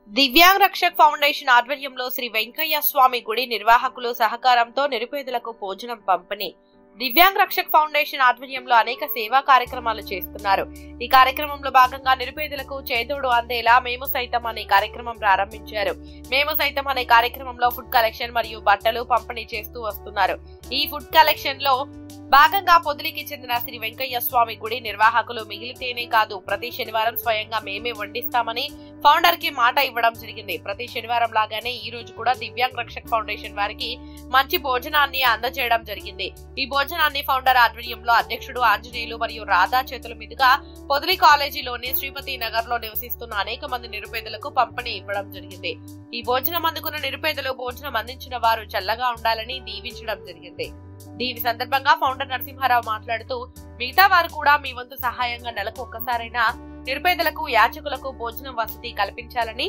Divyang Rakshak foundation ఆధ్వర్యంలో శ్రీ వెంకయ్య స్వామి గుడి నిర్వాహకులు సహకారంతో నిరుపేదలకు భోజనం పంపిణీ. దివ్యాంగ్ రక్షక్ ఫౌండేషన్ ఆధ్వర్యంలో అనేక సేవా కార్యక్రమాలు చేస్తున్నారు. ఈ కార్యక్రమంలో భాగంగా నిరుపేదలకు చేదోడు అందేలా మేము సైతం అనే కార్యక్రమం ప్రారంభించారు. మేము సైతం అనే కార్యక్రమంలో ఫుడ్ కలెక్షన్ మరియు బట్టలు పంపిణీ చేస్తూ వస్తున్నారు. ఈ ఫుడ్ కలెక్షన్ లో భాగంగా పొదిలికి చెందిన శ్రీ వెంకయ్య స్వామి గుడి నిర్వాహకులు మిగిలితేనే కాదు ప్రతి శనివారం స్వయంగా మేమే వండిస్తామని ఫౌండర్ కి మాట ఇవ్వడం జరిగింది. ప్రతి శనివారం లాగానే ఈ రోజు కూడా దివ్యాంగ్ రక్షక్ ఫౌండేషన్ వారికి మంచి భోజనాన్ని అందజేయడం జరిగింది. ఈ భోజనాన్ని ఫౌండర్ ఆధ్వర్యంలో అధ్యక్షుడు ఆంజనేయులు మరియు రాధా చేతుల మీదుగా పొదిలి కాలేజీలోని శ్రీపతి నగర్ లో నివసిస్తున్న అనేక మంది నిరుపేదలకు పంపిణీ ఇవ్వడం జరిగింది. ఈ భోజనం అందుకున్న నిరుపేదలు భోజనం అందించిన వారు చల్లగా ఉండాలని దీవించడం జరిగింది. దీని సందర్భంగా ఫౌండర్ నరసింహారావు మాట్లాడుతూ మిగతా వారు కూడా మీ వంతు సహాయంగా నెలకు ఒక్కసారైనా నిరుపేదలకు యాచకులకు భోజనం వసతి కల్పించాలని,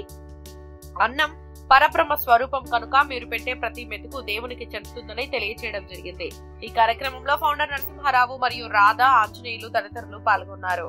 అన్నం పరబ్రహ్మ స్వరూపం కనుక మీరు పెట్టే ప్రతి మెతుకు దేవునికి చెందుతుందని తెలియజేయడం జరిగింది. ఈ కార్యక్రమంలో ఫౌండర్ నరసింహారావు మరియు రాధా, ఆంజనేయులు తదితరులు పాల్గొన్నారు.